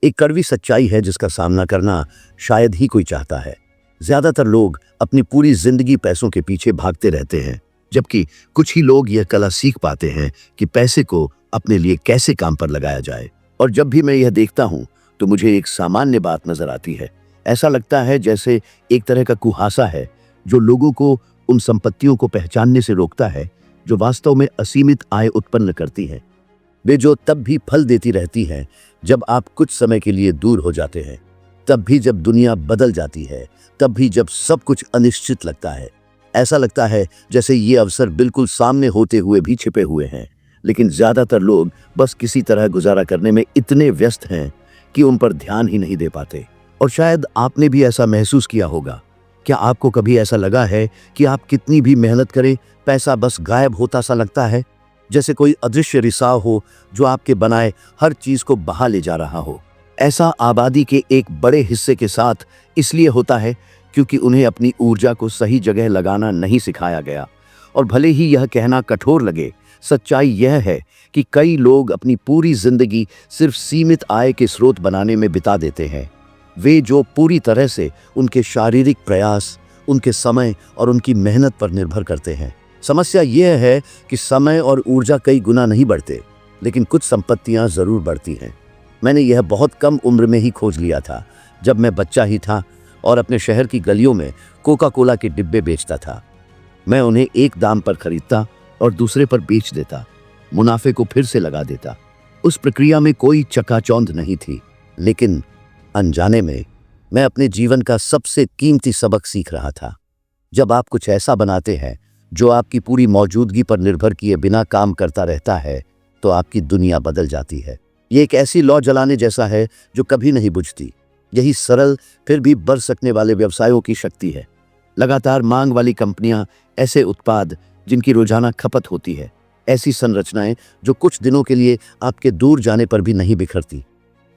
एक कड़वी सच्चाई है जिसका सामना करना शायद ही कोई चाहता है। ज्यादातर लोग अपनी पूरी जिंदगी पैसों के पीछे भागते रहते हैं, जबकि कुछ ही लोग यह कला सीख पाते हैं कि पैसे को अपने लिए कैसे काम पर लगाया जाए। और जब भी मैं यह देखता हूं तो मुझे एक सामान्य बात नजर आती है। ऐसा लगता है जैसे एक तरह का कुहासा है जो लोगों को उन संपत्तियों को पहचानने से रोकता है जो वास्तव में असीमित आय उत्पन्न करती हैं। वे जो तब भी फल देती रहती हैं जब आप कुछ समय के लिए दूर हो जाते हैं, तब भी जब दुनिया बदल जाती है, तब भी जब सब कुछ अनिश्चित लगता है। ऐसा लगता है जैसे ये अवसर बिल्कुल सामने होते हुए भी छिपे हुए हैं, लेकिन ज्यादातर लोग बस किसी तरह गुजारा करने में इतने व्यस्त हैं कि उन पर ध्यान ही नहीं दे पाते। और शायद आपने भी ऐसा महसूस किया होगा। क्या आपको कभी ऐसा लगा है कि आप कितनी भी मेहनत करें, पैसा बस गायब होता सा लगता है, जैसे कोई अदृश्य रिसाव हो जो आपके बनाए हर चीज को बहा ले जा रहा हो। ऐसा आबादी के एक बड़े हिस्से के साथ इसलिए होता है क्योंकि उन्हें अपनी ऊर्जा को सही जगह लगाना नहीं सिखाया गया। और भले ही यह कहना कठोर लगे, सच्चाई यह है कि कई लोग अपनी पूरी जिंदगी सिर्फ सीमित आय के स्रोत बनाने में बिता देते हैं। वे जो पूरी तरह से उनके शारीरिक प्रयास, उनके समय और उनकी मेहनत पर निर्भर करते हैं। समस्या यह है कि समय और ऊर्जा कई गुना नहीं बढ़ते, लेकिन कुछ संपत्तियां जरूर बढ़ती हैं। मैंने यह बहुत कम उम्र में ही खोज लिया था, जब मैं बच्चा ही था और अपने शहर की गलियों में कोका कोला के डिब्बे बेचता था। मैं उन्हें एक दाम पर खरीदता और दूसरे पर बेच देता, मुनाफे को फिर से लगा देता। उस प्रक्रिया में कोई चकाचौंध नहीं थी, लेकिन अनजाने में मैं अपने जीवन का सबसे कीमती सबक सीख रहा था। जब आप कुछ ऐसा बनाते हैं जो आपकी पूरी मौजूदगी पर निर्भर किए बिना काम करता रहता है, तो आपकी दुनिया बदल जाती है। ये एक ऐसी लौ जलाने जैसा है जो कभी नहीं बुझती। यही सरल फिर भी बढ़ सकने वाले व्यवसायों की शक्ति है। लगातार मांग वाली कंपनियां, ऐसे उत्पाद जिनकी रोजाना खपत होती है, ऐसी संरचनाएं जो कुछ दिनों के लिए आपके दूर जाने पर भी नहीं बिखरती।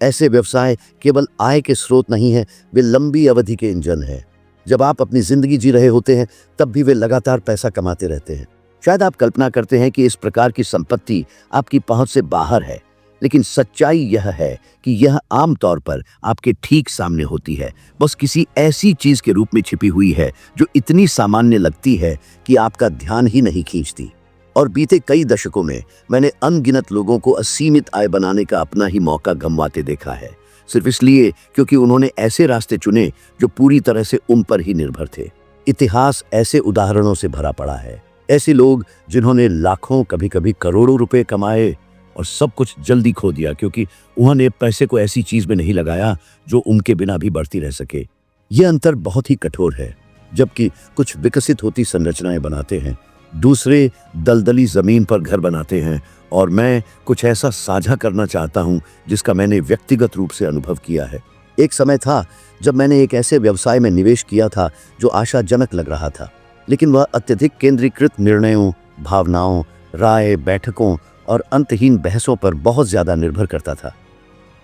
ऐसे व्यवसाय केवल आय के स्रोत नहीं है, वे लंबी अवधि के इंजन हैं। जब आप अपनी जिंदगी जी रहे होते हैं, तब भी वे लगातार पैसा कमाते रहते हैं। शायद आप कल्पना करते हैं कि इस प्रकार की संपत्ति आपकी पहुंच से बाहर है, लेकिन सच्चाई यह है कि यह आमतौर पर आपके ठीक सामने होती है, बस किसी ऐसी चीज के रूप में छिपी हुई है जो इतनी सामान्य लगती है कि आपका ध्यान ही नहीं खींचती। और बीते कई दशकों में मैंने अनगिनत लोगों को असीमित आय बनाने का अपना ही मौका गंवाते देखा है, सिर्फ इसलिए क्योंकि उन्होंने ऐसे रास्ते चुने जो पूरी तरह से उन पर ही निर्भर थे। इतिहास ऐसे उदाहरणों से भरा पड़ा है। ऐसे लोग जिन्होंने लाखों, कभी कभी करोड़ों रुपए कमाए और सब कुछ जल्दी खो दिया क्योंकि उन्होंने पैसे को ऐसी चीज में नहीं लगाया जो उनके बिना भी बढ़ती रह सके। यह अंतर बहुत ही कठोर है। जबकि कुछ विकसित होती संरचनाएं बनाते हैं, दूसरे दलदली जमीन पर घर बनाते हैं। और मैं कुछ ऐसा साझा करना चाहता हूं जिसका मैंने व्यक्तिगत रूप से अनुभव किया है। एक समय था जब मैंने एक ऐसे व्यवसाय में निवेश किया था जो आशाजनक लग रहा था, लेकिन वह अत्यधिक केंद्रीकृत निर्णयों, भावनाओं, राय, बैठकों और अंतहीन बहसों पर बहुत ज्यादा निर्भर करता था।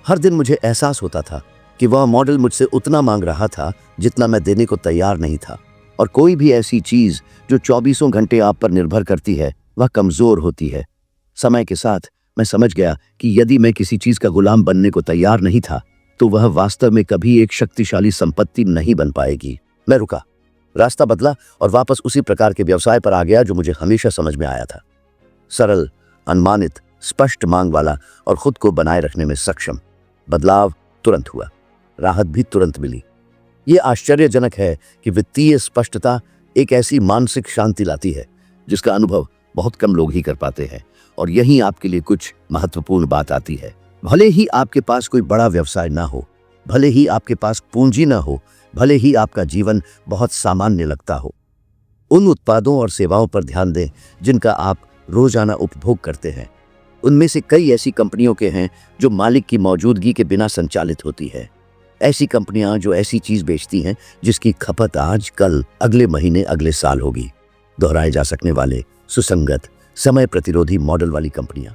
हर दिन मुझे एहसास होता था कि वह मॉडल मुझसे उतना मांग रहा था जितना मैं देने को तैयार नहीं था। और कोई भी ऐसी चीज जो 24 घंटे आप पर निर्भर करती है, वह कमजोर होती है। समय के साथ मैं समझ गया कि यदि मैं किसी चीज का गुलाम बनने को तैयार नहीं था, तो वह वास्तव में कभी एक शक्तिशाली संपत्ति नहीं बन पाएगी। मैं रुका, रास्ता बदला और वापस उसी प्रकार के व्यवसाय पर आ गया जो मुझे हमेशा समझ में आया था। सरल, अनुमानित, स्पष्ट मांग वाला और खुद को बनाए रखने में सक्षम। बदलाव तुरंत हुआ, राहत भी तुरंत मिली। ये आश्चर्यजनक है कि वित्तीय स्पष्टता एक ऐसी मानसिक शांति लाती है जिसका अनुभव बहुत कम लोग ही कर पाते हैं। और यहीं आपके लिए कुछ महत्वपूर्ण बात आती है। भले ही आपके पास कोई बड़ा व्यवसाय ना हो, भले ही आपके पास पूंजी ना हो, भले ही आपका जीवन बहुत सामान्य लगता हो, उन उत्पादों और सेवाओं पर ध्यान दें जिनका आप रोजाना उपभोग करते हैं। उनमें से कई ऐसी कंपनियों के हैं जो मालिक की मौजूदगी के बिना संचालित होती है। ऐसी कंपनियां जो ऐसी चीज बेचती हैं जिसकी खपत आज, कल, अगले महीने, अगले साल होगी। दोहराए जा सकने वाले, सुसंगत, समय प्रतिरोधी मॉडल वाली कंपनियां।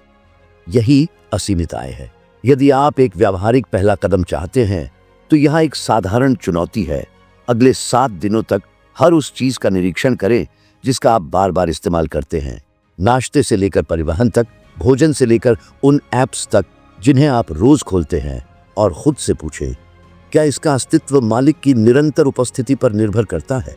यही असीमित आय है। यदि आप एक व्यावहारिक पहला कदम चाहते हैं तो यह एक साधारण चुनौती है। अगले 7 दिनों तक हर उस चीज का निरीक्षण करें जिसका आप बार बार इस्तेमाल करते हैं। नाश्ते से लेकर परिवहन तक, भोजन से लेकर उन ऐप्स तक जिन्हें आप रोज खोलते हैं। और खुद से पूछें, क्या इसका अस्तित्व मालिक की निरंतर उपस्थिति पर निर्भर करता है?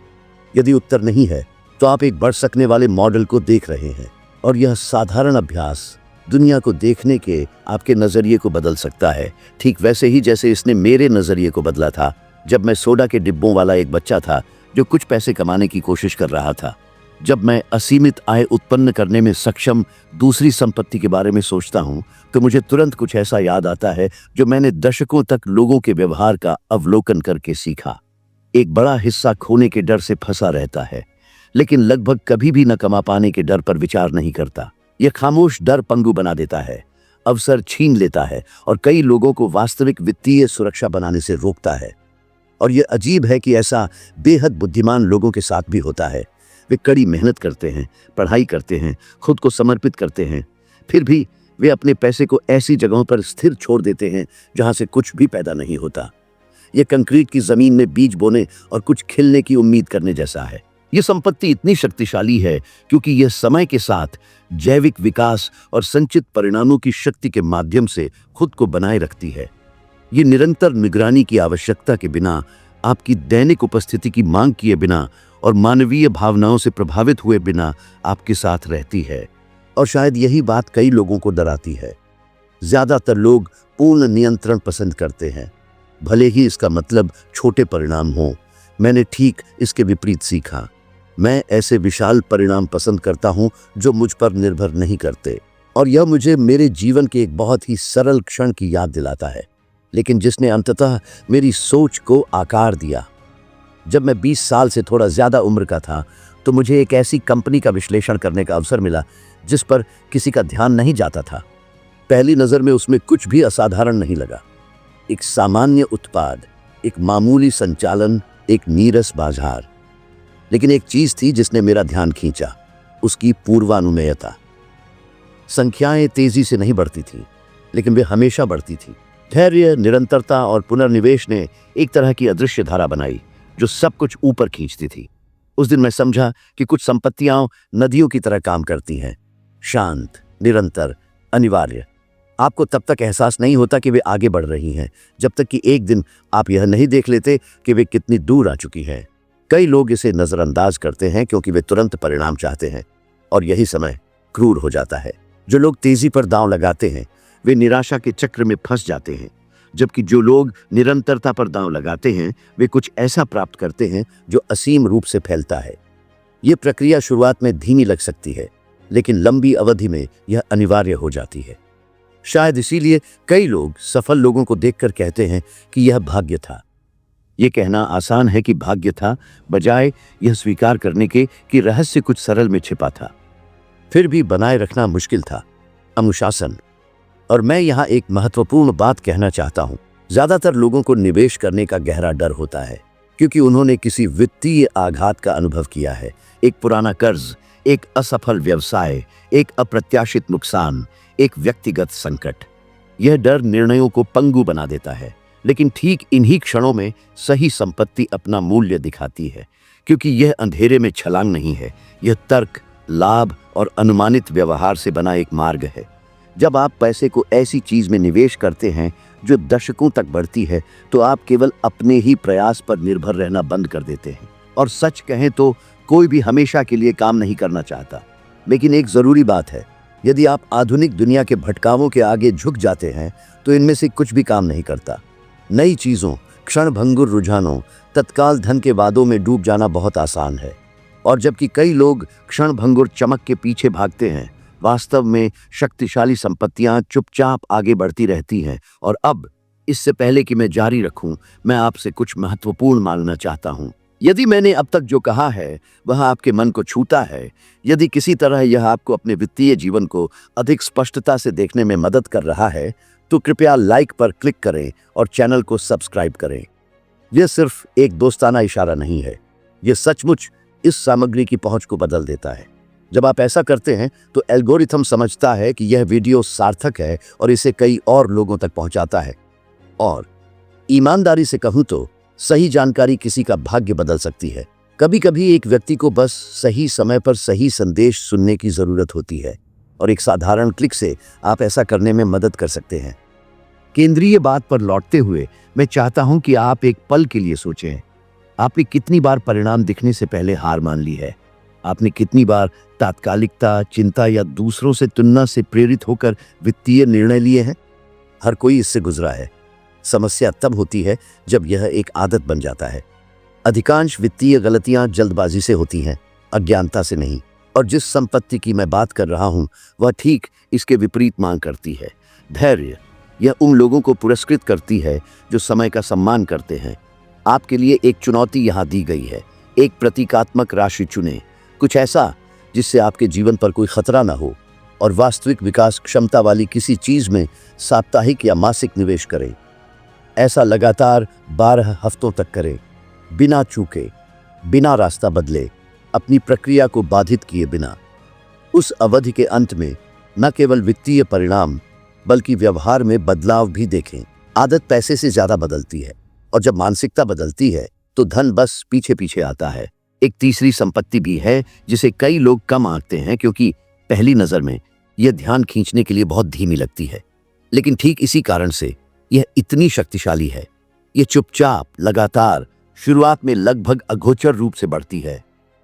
यदि उत्तर नहीं है, तो आप एक बढ़ सकने वाले मॉडल को देख रहे हैं, और यह साधारण अभ्यास दुनिया को देखने के आपके नजरिए को बदल सकता है, ठीक वैसे ही जैसे इसने मेरे नजरिए को बदला था जब मैं सोडा के डिब्बों वाला एक बच्चा था जो कुछ पैसे कमाने की कोशिश कर रहा था। जब मैं असीमित आय उत्पन्न करने में सक्षम दूसरी संपत्ति के बारे में सोचता हूं, तो मुझे तुरंत कुछ ऐसा याद आता है जो मैंने दशकों तक लोगों के व्यवहार का अवलोकन करके सीखा। एक बड़ा हिस्सा खोने के डर से फंसा रहता है, लेकिन लगभग कभी भी न कमा पाने के डर पर विचार नहीं करता। यह खामोश डर पंगु बना देता है, अवसर छीन लेता है और कई लोगों को वास्तविक वित्तीय सुरक्षा बनाने से रोकता है। और यह अजीब है कि ऐसा बेहद बुद्धिमान लोगों के साथ भी होता है। वे कड़ी मेहनत करते हैं, पढ़ाई करते हैं, खुद को समर्पित करते हैं, फिर भी वे अपने पैसे को ऐसी जगहों पर स्थिर छोड़ देते हैं जहां से कुछ भी पैदा नहीं होता। यह कंक्रीट की जमीन में बीज बोने और कुछ खिलने की उम्मीद करने जैसा है। यह संपत्ति इतनी शक्तिशाली है क्योंकि यह समय के साथ जैविक विकास और संचित परिणामों की शक्ति के माध्यम से खुद को बनाए रखती है। ये निरंतर निगरानी की आवश्यकता के बिना, आपकी दैनिक उपस्थिति की मांग किए बिना और मानवीय भावनाओं से प्रभावित हुए बिना आपके साथ रहती है। और शायद यही बात कई लोगों को डराती है। ज्यादातर लोग पूर्ण नियंत्रण पसंद करते हैं, भले ही इसका मतलब छोटे परिणाम हो। मैंने ठीक इसके विपरीत सीखा। मैं ऐसे विशाल परिणाम पसंद करता हूं जो मुझ पर निर्भर नहीं करते, और यह मुझे मेरे जीवन के एक बहुत ही सरल क्षण की याद दिलाता है, लेकिन जिसने अंततः मेरी सोच को आकार दिया। जब मैं 20 साल से थोड़ा ज्यादा उम्र का था, तो मुझे एक ऐसी कंपनी का विश्लेषण करने का अवसर मिला जिस पर किसी का ध्यान नहीं जाता था। पहली नजर में उसमें कुछ भी असाधारण नहीं लगा। एक सामान्य उत्पाद, एक मामूली संचालन, एक नीरस बाजार। लेकिन एक चीज थी जिसने मेरा ध्यान खींचा, उसकी पूर्वानुमेयता। संख्याएं तेजी से नहीं बढ़ती थी, लेकिन वे हमेशा बढ़ती थी। धैर्य, निरंतरता और पुनर्निवेश ने एक तरह की अदृश्य धारा बनाई जो सब कुछ ऊपर खींचती थी। उस दिन मैं समझा कि कुछ संपत्तियां नदियों की तरह काम करती हैं, शांत, निरंतर, अनिवार्य। आपको तब तक एहसास नहीं होता कि वे आगे बढ़ रही हैं, जब तक कि एक दिन आप यह नहीं देख लेते कि वे कितनी दूर आ चुकी हैं। कई लोग इसे नजरअंदाज करते हैं क्योंकि वे तुरंत परिणाम चाहते हैं, और यही समय क्रूर हो जाता है। जो लोग तेजी पर दांव लगाते हैं, वे निराशा के चक्र में फंस जाते हैं, जबकि जो लोग निरंतरता पर दांव लगाते हैं, वे कुछ ऐसा प्राप्त करते हैं जो असीम रूप से फैलता है। यह प्रक्रिया शुरुआत में धीमी लग सकती है, लेकिन लंबी अवधि में यह अनिवार्य हो जाती है। शायद इसीलिए कई लोग सफल लोगों को देखकर कहते हैं कि यह भाग्य था। यह कहना आसान है कि भाग्य था, बजाय यह स्वीकार करने के कि रहस्य कुछ सरल में छिपा था। फिर भी बनाए रखना मुश्किल था, अनुशासन। और मैं यहाँ एक महत्वपूर्ण बात कहना चाहता हूँ। ज्यादातर लोगों को निवेश करने का गहरा डर होता है, क्योंकि उन्होंने किसी वित्तीय आघात का अनुभव किया है। एक पुराना कर्ज, एक असफल व्यवसाय, एक अप्रत्याशित नुकसान, एक व्यक्तिगत संकट। यह डर निर्णयों को पंगु बना देता है, लेकिन ठीक इन्हीं क्षणों में सही संपत्ति अपना मूल्य दिखाती है, क्योंकि यह अंधेरे में छलांग नहीं है। यह तर्क, लाभ और अनुमानित व्यवहार से बना एक मार्ग है। जब आप पैसे को ऐसी चीज में निवेश करते हैं जो दशकों तक बढ़ती है, तो आप केवल अपने ही प्रयास पर निर्भर रहना बंद कर देते हैं। और सच कहें तो कोई भी हमेशा के लिए काम नहीं करना चाहता। लेकिन एक जरूरी बात है, यदि आप आधुनिक दुनिया के भटकावों के आगे झुक जाते हैं, तो इनमें से कुछ भी काम नहीं करता। नई चीजों, क्षणभंगुर रुझानों, तत्काल धन के वादों में डूब जाना बहुत आसान है। और जबकि कई लोग क्षणभंगुर चमक के पीछे भागते हैं, वास्तव में शक्तिशाली संपत्तियां चुपचाप आगे बढ़ती रहती हैं। और अब, इससे पहले कि मैं जारी रखूं, मैं आपसे कुछ महत्वपूर्ण मानना चाहता हूं। यदि मैंने अब तक जो कहा है वह आपके मन को छूता है, यदि किसी तरह यह आपको अपने वित्तीय जीवन को अधिक स्पष्टता से देखने में मदद कर रहा है, तो कृपया लाइक पर क्लिक करें और चैनल को सब्सक्राइब करें। यह सिर्फ एक दोस्ताना इशारा नहीं है, यह सचमुच इस सामग्री की पहुंच को बदल देता है। जब आप ऐसा करते हैं तो एल्गोरिथम समझता है कि यह वीडियो सार्थक है और इसे कई और लोगों तक पहुंचाता है। और ईमानदारी से कहूं तो सही जानकारी किसी का भाग्य बदल सकती है। कभी कभी एक व्यक्ति को बस सही समय पर सही संदेश सुनने की जरूरत होती है, और एक साधारण क्लिक से आप ऐसा करने में मदद कर सकते हैं। केंद्रीय बात पर लौटते हुए मैं चाहता हूं कि आप एक पल के लिए सोचें। आपने कितनी बार परिणाम दिखने से पहले हार मान ली है? आपने कितनी बार तात्कालिकता, चिंता या दूसरों से तुलना से प्रेरित होकर वित्तीय निर्णय लिए हैं? हर कोई इससे गुजरा है। समस्या तब होती है जब यह एक आदत बन जाता है। अधिकांश वित्तीय गलतियां जल्दबाजी से होती हैं, अज्ञानता से नहीं। और जिस संपत्ति की मैं बात कर रहा हूं वह ठीक इसके विपरीत मांग करती है। धैर्य। यह उन लोगों को पुरस्कृत करती है जो समय का सम्मान करते हैं। आपके लिए एक चुनौती यहां दी गई है। एक प्रतीकात्मक राशि चुनें, कुछ ऐसा जिससे आपके जीवन पर कोई खतरा ना हो, और वास्तविक विकास क्षमता वाली किसी चीज में साप्ताहिक या मासिक निवेश करें। ऐसा लगातार 12 हफ्तों तक करें, बिना चूके, बिना रास्ता बदले, अपनी प्रक्रिया को बाधित किए बिना। उस अवधि के अंत में न केवल वित्तीय परिणाम बल्कि व्यवहार में बदलाव भी देखें। आदत पैसे से ज्यादा बदलती है, और जब मानसिकता बदलती है तो धन बस पीछे पीछे आता है। एक तीसरी संपत्ति भी है जिसे कई लोग कम आंकते हैं, क्योंकि पहली नजर में यह ध्यान खींचने के लिए बहुत धीमी लगती है। लेकिन ठीक इसी कारण से यह इतनी शक्तिशाली है। यह चुपचाप, लगातार, शुरुआत में लगभग अगोचर रूप से बढ़ती है,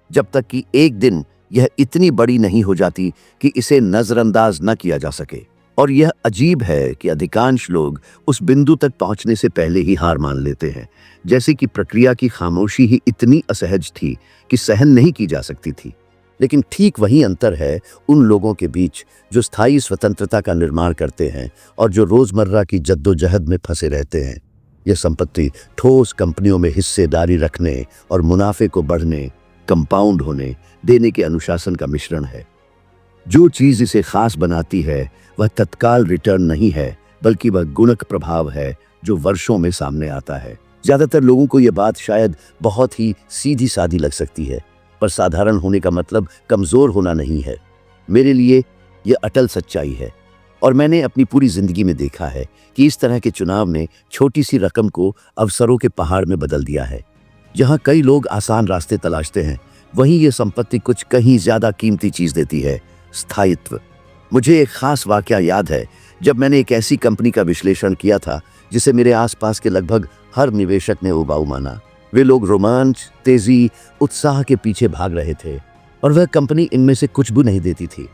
जब तक कि एक दिन यह इतनी बड़ी नहीं हो जाती कि इसे नजरअंदाज न किया जा सके। और यह अजीब है कि अधिकांश लोग उस बिंदु तक पहुंचने से पहले ही हार मान लेते हैं, जैसे कि प्रक्रिया की खामोशी ही इतनी असहज थी कि सहन नहीं की जा सकती थी। लेकिन ठीक वही अंतर है उन लोगों के बीच जो स्थायी स्वतंत्रता का निर्माण करते हैं और जो रोजमर्रा की जद्दोजहद में फंसे रहते हैं। यह संपत्ति ठोस कंपनियों में हिस्सेदारी रखने और मुनाफे को बढ़ने, कंपाउंड होने देने के अनुशासन का मिश्रण है। जो चीज इसे खास बनाती है वह तत्काल रिटर्न नहीं है, बल्कि वह गुणक प्रभाव है जो वर्षों में सामने आता है। ज्यादातर लोगों को यह बात शायद बहुत ही सीधी सादी लग सकती है, पर साधारण होने का मतलब कमजोर होना नहीं है। मेरे लिए यह अटल सच्चाई है, और मैंने अपनी पूरी जिंदगी में देखा है कि इस तरह के चुनाव ने छोटी सी रकम को अवसरों के पहाड़ में बदल दिया है। जहां कई लोग आसान रास्ते तलाशते हैं, वहीं यह संपत्ति कुछ कहीं ज्यादा कीमती चीज देती है, स्थायित्व। मुझे एक खास वाकया याद है जब मैंने एक ऐसी कंपनी का विश्लेषण किया था जिसे मेरे आसपास के लगभग हर निवेशक ने उबाऊ माना। वे लोग रोमांच, तेजी, उत्साह के पीछे भाग रहे थे, और वह कंपनी इनमें से कुछ भी नहीं देती थी।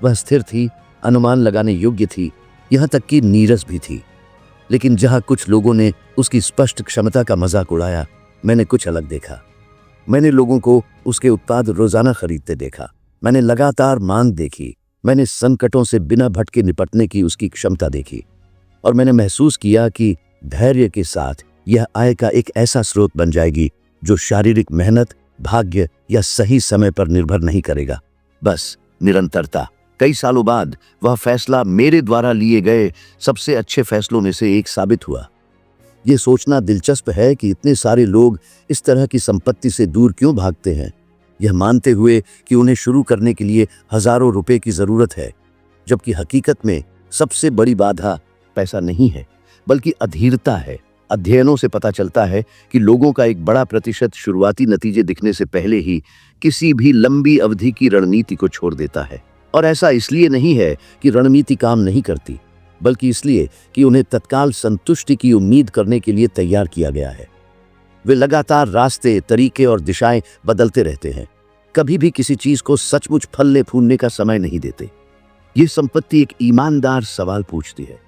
वह स्थिर थी, अनुमान लगाने योग्य थी, यहां तक कि नीरस भी थी। लेकिन जहां कुछ लोगों ने उसकी स्पष्ट क्षमता का मजाक उड़ाया, मैंने कुछ अलग देखा। मैंने लोगों को उसके उत्पाद रोजाना खरीदते देखा। मैंने लगातार मांग देखी। मैंने संकटों से बिना भटके निपटने की उसकी क्षमता देखी, और मैंने महसूस किया कि धैर्य के साथ यह आय का एक ऐसा स्रोत बन जाएगी जो शारीरिक मेहनत, भाग्य या सही समय पर निर्भर नहीं करेगा, बस निरंतरता। कई सालों बाद वह फैसला मेरे द्वारा लिए गए सबसे अच्छे फैसलों में से एक साबित हुआ। यह सोचना दिलचस्प है कि इतने सारे लोग इस तरह की संपत्ति से दूर क्यों भागते हैं, यह मानते हुए कि उन्हें शुरू करने के लिए हजारों रुपए की जरूरत है, जबकि हकीकत में सबसे बड़ी बाधा पैसा नहीं है बल्कि अधीरता है। अध्ययनों से पता चलता है कि लोगों का एक बड़ा प्रतिशत शुरुआती नतीजे दिखने से पहले ही किसी भी लंबी अवधि की रणनीति को छोड़ देता है। और ऐसा इसलिए नहीं है कि रणनीति काम नहीं करती, बल्कि इसलिए कि उन्हें तत्काल संतुष्टि की उम्मीद करने के लिए तैयार किया गया है। वे लगातार रास्ते, तरीके और दिशाएं बदलते रहते हैं, कभी भी किसी चीज को सचमुच फलने फूलने का समय नहीं देते। ये संपत्ति एक ईमानदार सवाल पूछती है,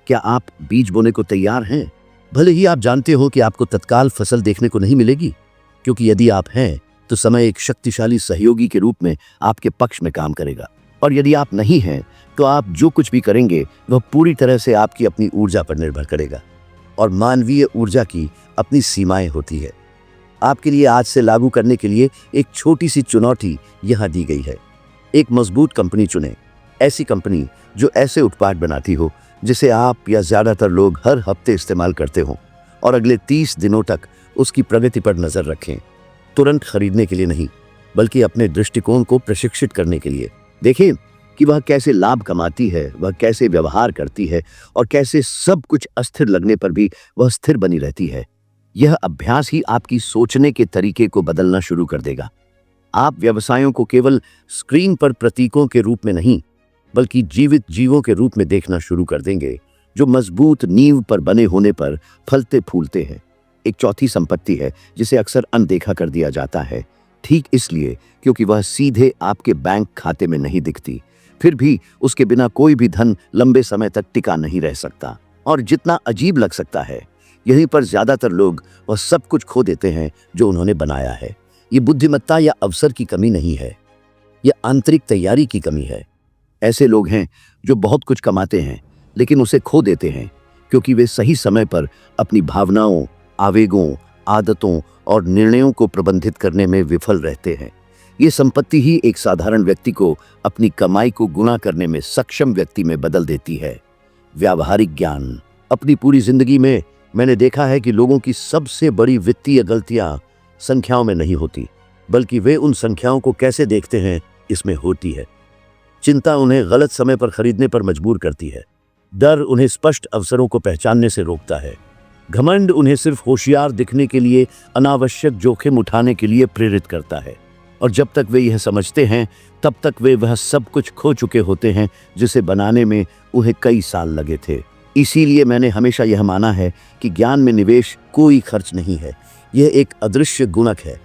क्या आप बीज बोने को तैयार हैं? भले ही आप जानते हो कि आपको तत्काल फसल देखने को नहीं मिलेगी, क्योंकि यदि आप हैं तो समय एक शक्तिशाली सहयोगी के रूप में आपके पक्ष में काम करेगा, और यदि आप नहीं हैं तो आप जो कुछ भी करेंगे वह पूरी तरह से आपकी अपनी ऊर्जा पर निर्भर करेगा। और मानवीय ऊर्जा की अपनी सीमाएं होती है। आपके लिए आज से लागू करने के लिए एक छोटी सी चुनौती यहां दी गई है। एक मजबूत कंपनी चुनें, ऐसी कंपनी जो ऐसे उत्पाद बनाती हो जिसे आप या ज्यादातर लोग हर हफ्ते इस्तेमाल करते हो, और अगले 30 दिनों तक उसकी प्रगति पर नजर रखें। तुरंत खरीदने के लिए नहीं, बल्कि अपने दृष्टिकोण को प्रशिक्षित करने के लिए। देखें कि वह कैसे लाभ कमाती है, वह कैसे व्यवहार करती है, और कैसे सब कुछ अस्थिर लगने पर भी वह स्थिर बनी रहती है। यह अभ्यास ही आपकी सोचने के तरीके को बदलना शुरू कर देगा। आप व्यवसायों को केवल स्क्रीन पर प्रतीकों के रूप में नहीं, बल्कि जीवित जीवों के रूप में देखना शुरू कर देंगे, जो मजबूत नींव पर बने होने पर फलते फूलते हैं। एक चौथी संपत्ति है जिसे अक्सर अनदेखा कर दिया जाता है, ठीक इसलिए क्योंकि वह सीधे आपके बैंक खाते में नहीं दिखती। फिर भी उसके बिना कोई भी धन लंबे समय तक टिका नहीं रह सकता। और जितना अजीब लग सकता है, यहीं पर ज्यादातर लोग वह सब कुछ खो देते हैं जो उन्होंने बनाया है। ये बुद्धिमत्ता या अवसर की कमी नहीं है, यह आंतरिक तैयारी की कमी है। ऐसे लोग हैं जो बहुत कुछ कमाते हैं लेकिन उसे खो देते हैं क्योंकि वे सही समय पर अपनी भावनाओं, आवेगों, आदतों और निर्णयों को प्रबंधित करने में विफल रहते हैं। ये संपत्ति ही एक साधारण व्यक्ति को अपनी कमाई को गुणा करने में सक्षम व्यक्ति में बदल देती है। व्यावहारिक ज्ञान। अपनी पूरी जिंदगी में मैंने देखा है कि लोगों की सबसे बड़ी वित्तीय गलतियां संख्याओं में नहीं होती, बल्कि वे उन संख्याओं को कैसे देखते हैं इसमें होती है। चिंता उन्हें गलत समय पर खरीदने पर मजबूर करती है। डर उन्हें स्पष्ट अवसरों को पहचानने से रोकता है। घमंड उन्हें सिर्फ होशियार दिखने के लिए, अनावश्यक जोखिम उठाने के लिए प्रेरित करता है। और जब तक वे यह समझते हैं तब तक वे वह सब कुछ खो चुके होते हैं जिसे बनाने में उन्हें कई साल लगे थे। इसीलिए मैंने हमेशा यह माना है कि ज्ञान में निवेश कोई खर्च नहीं है, यह एक अदृश्य गुणक है।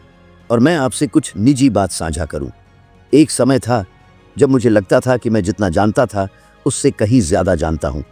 और मैं आपसे कुछ निजी बात साझा करूं। एक समय था जब मुझे लगता था कि मैं जितना जानता था उससे कहीं ज्यादा जानता हूं।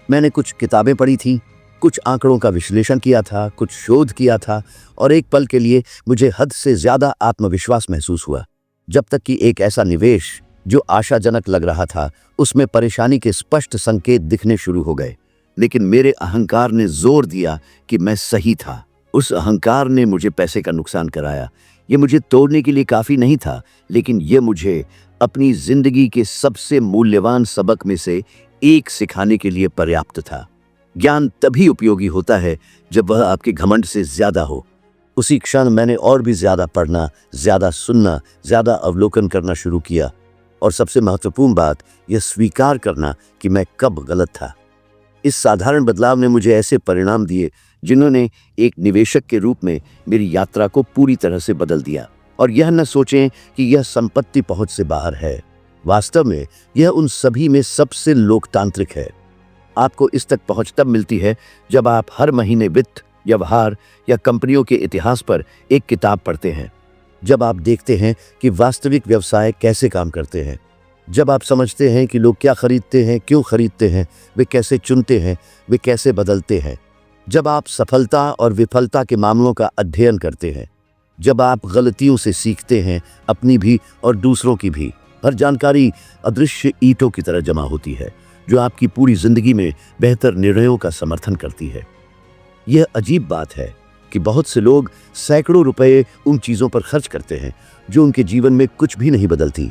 मैंने कुछ किताबें पढ़ी थी, कुछ आंकड़ों का विश्लेषण किया था, कुछ शोध किया था, और एक पल के लिए मुझे हद से ज्यादा आत्मविश्वास महसूस हुआ। जब तक कि एक ऐसा निवेश जो आशाजनक लग रहा था, उसमें परेशानी के स्पष्ट संकेत दिखने शुरू हो गए। लेकिन मेरे अहंकार ने जोर दिया कि मैं सही था। उस अहंकार ने मुझे पैसे का नुकसान कराया। ये मुझे तोड़ने के लिए काफी नहीं था, लेकिन ये मुझे अपनी जिंदगी के सबसे मूल्यवान सबक में से एक सिखाने के लिए पर्याप्त था। ज्ञान तभी उपयोगी होता है जब वह आपके घमंड से ज्यादा हो। उसी क्षण मैंने और भी ज्यादा पढ़ना, ज्यादा सुनना, ज्यादा अवलोकन करना शुरू किया। और सबसे महत्वपूर्ण बात यह स्वीकार करना कि मैं कब गलत था। इस साधारण बदलाव ने मुझे ऐसे परिणाम दिए जिन्होंने एक निवेशक के रूप में मेरी यात्रा को पूरी तरह से बदल दिया। और यह न सोचें कि यह संपत्ति पहुंच से बाहर है। वास्तव में यह उन सभी में सबसे लोकतांत्रिक है। आपको इस तक पहुंच तब मिलती है जब आप हर महीने वित्त, व्यवहार या कंपनियों के इतिहास पर एक किताब पढ़ते हैं। जब आप देखते हैं कि वास्तविक व्यवसाय कैसे काम करते हैं, जब आप समझते हैं कि लोग क्या खरीदते हैं, क्यों खरीदते हैं, वे कैसे चुनते हैं, वे कैसे बदलते हैं, जब आप सफलता और विफलता के मामलों का अध्ययन करते हैं, जब आप गलतियों से सीखते हैं, अपनी भी और दूसरों की भी। हर जानकारी अदृश्य ईंटों की तरह जमा होती है जो आपकी पूरी जिंदगी में बेहतर निर्णयों का समर्थन करती है। यह अजीब बात है कि बहुत से लोग सैकड़ों रुपए उन चीजों पर खर्च करते हैं जो उनके जीवन में कुछ भी नहीं बदलती।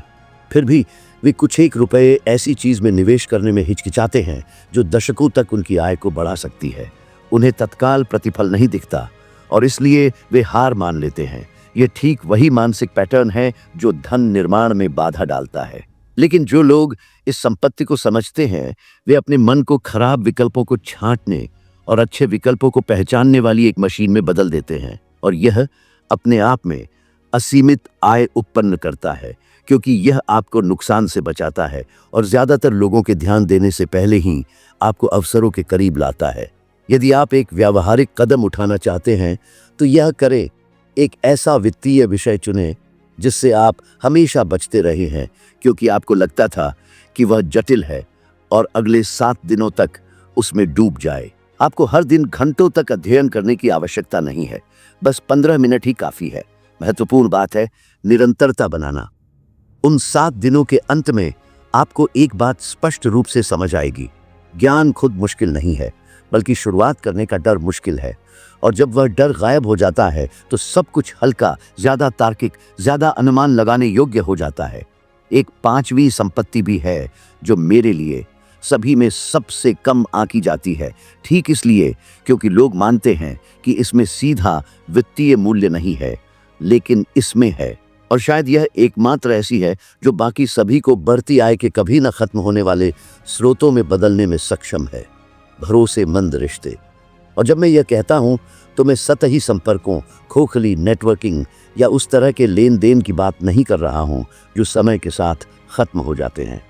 फिर भी वे कुछ एक रुपए ऐसी चीज में निवेश करने में हिचकिचाते हैं जो दशकों तक उनकी आय को बढ़ा सकती है। उन्हें तत्काल प्रतिफल नहीं दिखता और इसलिए वे हार मान लेते हैं। यह ठीक वही मानसिक पैटर्न है जो धन निर्माण में बाधा डालता है। लेकिन जो लोग इस संपत्ति को समझते हैं, वे अपने मन को खराब विकल्पों को छांटने और अच्छे विकल्पों को पहचानने वाली एक मशीन में बदल देते हैं। और यह अपने आप में असीमित आय उत्पन्न करता है क्योंकि यह आपको नुकसान से बचाता है और ज्यादातर लोगों के ध्यान देने से पहले ही आपको अवसरों के करीब लाता है। यदि आप एक व्यावहारिक कदम उठाना चाहते हैं तो यह करें, एक ऐसा वित्तीय विषय चुनें जिससे आप हमेशा बचते रहे हैं क्योंकि आपको लगता था कि वह जटिल है, और अगले 7 दिनों तक उसमें डूब जाए। आपको हर दिन घंटों तक अध्ययन करने की आवश्यकता नहीं है, बस 15 मिनट ही काफी है। महत्वपूर्ण बात है निरंतरता बनाना। उन 7 दिनों के अंत में आपको एक बात स्पष्ट रूप से समझ आएगी, ज्ञान खुद मुश्किल नहीं है, बल्कि शुरुआत करने का डर मुश्किल है। और जब वह डर गायब हो जाता है तो सब कुछ हल्का, ज्यादा तार्किक, ज्यादा अनुमान लगाने योग्य हो जाता है। एक 5वीं संपत्ति भी है जो मेरे लिए सभी में सबसे कम आंकी जाती है, ठीक इसलिए क्योंकि लोग मानते हैं कि इसमें सीधा वित्तीय मूल्य नहीं है, लेकिन इसमें है। और शायद यह एकमात्र ऐसी है जो बाकी सभी को बढ़ती आय के कभी न खत्म होने वाले स्रोतों में बदलने में सक्षम है, भरोसेमंद रिश्ते। और जब मैं यह कहता हूं तो मैं सतही संपर्कों, खोखली नेटवर्किंग या उस तरह के लेन देन की बात नहीं कर रहा हूं जो समय के साथ खत्म हो जाते हैं।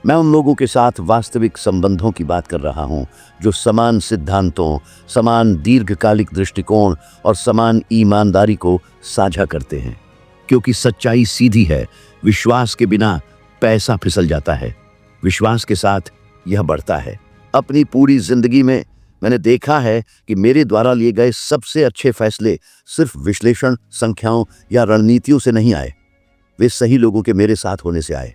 मैं उन लोगों के साथ वास्तविक संबंधों की बात कर रहा हूं जो समान सिद्धांतों, समान दीर्घकालिक दृष्टिकोण और समान ईमानदारी को साझा करते हैं। क्योंकि सच्चाई सीधी है, विश्वास के बिना पैसा फिसल जाता है, विश्वास के साथ यह बढ़ता है। अपनी पूरी जिंदगी में मैंने देखा है कि मेरे द्वारा लिए गए सबसे अच्छे फैसले सिर्फ विश्लेषण, संख्याओं या रणनीतियों से नहीं आए, वे सही लोगों के मेरे साथ होने से आए।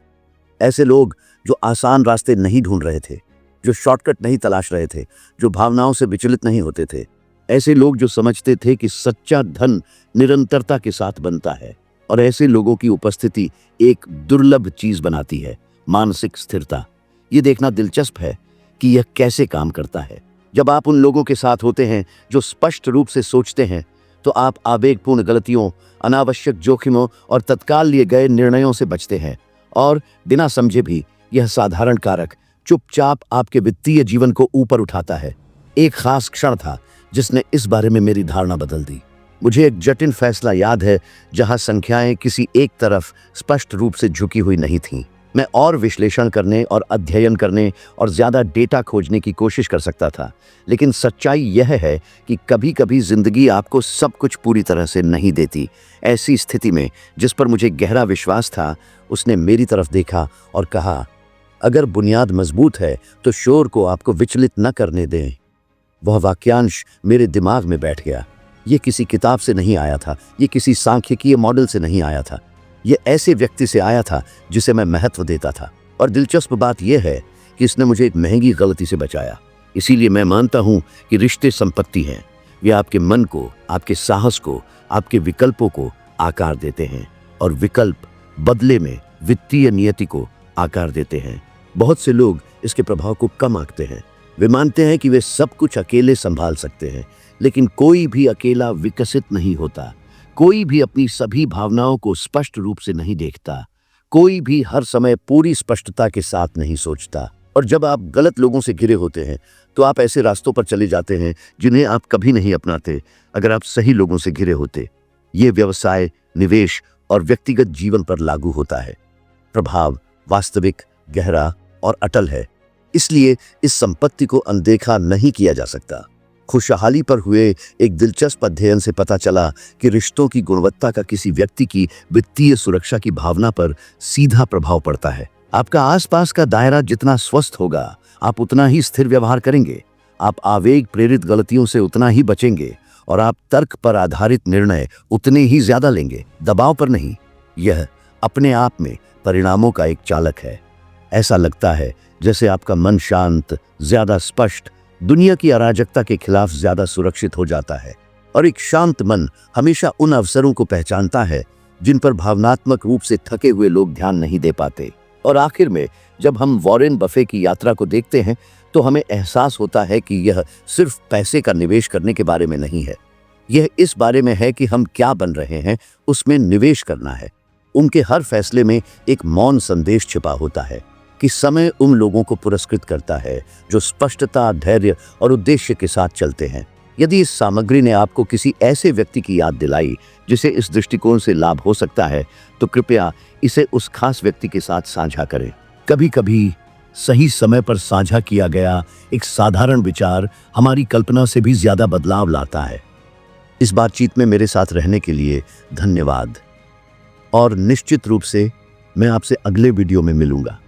ऐसे लोग जो आसान रास्ते नहीं ढूंढ रहे थे, जो शॉर्टकट नहीं तलाश रहे थे, जो भावनाओं से विचलित नहीं होते थे। ऐसे लोग जो समझते थे कि सच्चा धन निरंतरता के साथ बनता है, और ऐसे लोगों की उपस्थिति एक दुर्लभ चीज बनाती है, मानसिक स्थिरता। ये देखना दिलचस्प है कि यह कैसे काम करता है। जब आप उन लोगों के साथ होते हैं जो स्पष्ट रूप से सोचते हैं, तो आप आवेगपूर्ण गलतियों, अनावश्यक जोखिमों और तत्काल लिए गए निर्णयों से बचते हैं, और बिना समझे भी यह साधारण कारक चुपचाप आपके वित्तीय जीवन को ऊपर उठाता है। एक खास क्षण था जिसने इस बारे में मेरी धारणा बदल दी। मुझे एक जटिल फैसला याद है जहां संख्याएं किसी एक तरफ स्पष्ट रूप से झुकी हुई नहीं थीं। मैं और विश्लेषण करने और अध्ययन करने और ज्यादा डेटा खोजने की कोशिश कर सकता था, लेकिन सच्चाई यह है कि कभी कभी जिंदगी आपको सब कुछ पूरी तरह से नहीं देती। ऐसी स्थिति में जिस पर मुझे गहरा विश्वास था, उसने मेरी तरफ देखा और कहा, अगर बुनियाद मजबूत है तो शोर को आपको विचलित न करने दें। वह वाक्यांश मेरे दिमाग में बैठ गया। ये किसी किताब से नहीं आया था, ये किसी सांख्यिकीय मॉडल से नहीं आया था, ये ऐसे व्यक्ति से आया था जिसे मैं महत्व देता था। और दिलचस्प बात यह है कि इसने मुझे एक महंगी गलती से बचाया। इसीलिए मैं मानता हूं कि रिश्ते संपत्ति हैं। वे आपके मन को, आपके साहस को, आपके विकल्पों को आकार देते हैं, और विकल्प बदले में वित्तीय नियति को आकार देते हैं। बहुत से लोग इसके प्रभाव को कम आंकते हैं। वे मानते हैं कि वे सब कुछ अकेले संभाल सकते हैं, लेकिन कोई भी अकेला विकसित नहीं होता। कोई भी अपनी सभी भावनाओं को स्पष्ट रूप से नहीं देखता। कोई भी हर समय पूरी स्पष्टता के साथ नहीं सोचता। और जब आप गलत लोगों से घिरे होते हैं तो आप ऐसे रास्तों पर चले जाते हैं जिन्हें आप कभी नहीं अपनाते अगर आप सही लोगों से घिरे होते। ये व्यवसाय, निवेश और व्यक्तिगत जीवन पर लागू होता है। प्रभाव वास्तविक, गहरा और अटल है, इसलिए इस संपत्ति को अनदेखा नहीं किया जा सकता। खुशहाली पर हुए एक दिलचस्प अध्ययन से पता चला कि रिश्तों की गुणवत्ता का किसी व्यक्ति की वित्तीय सुरक्षा की भावना पर सीधा प्रभाव पड़ता है। आपका आसपास का दायरा जितना स्वस्थ होगा, आप उतना ही स्थिर व्यवहार करेंगे, आप आवेग प्रेरित गलतियों से उतना ही बचेंगे, और आप तर्क पर आधारित निर्णय उतने ही ज्यादा लेंगे, दबाव पर नहीं। यह अपने आप में परिणामों का एक चालक है। ऐसा लगता है जैसे आपका मन शांत, ज्यादा स्पष्ट, दुनिया की अराजकता के खिलाफ ज्यादा सुरक्षित हो जाता है। और एक शांत मन हमेशा उन अवसरों को पहचानता है जिन पर भावनात्मक रूप से थके हुए लोग ध्यान नहीं दे पाते। और आखिर में जब हम वॉरेन बफे की यात्रा को देखते हैं तो हमें एहसास होता है कि यह सिर्फ पैसे का निवेश करने के बारे में नहीं है। यह इस बारे में है कि हम क्या बन रहे हैं, उसमें निवेश करना है। उनके हर फैसले में एक मौन संदेश छिपा होता है कि समय उन लोगों को पुरस्कृत करता है जो स्पष्टता, धैर्य और उद्देश्य के साथ चलते हैं। यदि इस सामग्री ने आपको किसी ऐसे व्यक्ति की याद दिलाई जिसे इस दृष्टिकोण से लाभ हो सकता है, तो कृपया इसे उस खास व्यक्ति के साथ साझा करें। कभी कभी सही समय पर साझा किया गया एक साधारण विचार हमारी कल्पना से भी ज्यादा बदलाव लाता है। इस बातचीत में मेरे साथ रहने के लिए धन्यवाद, और निश्चित रूप से मैं आपसे अगले वीडियो में मिलूंगा।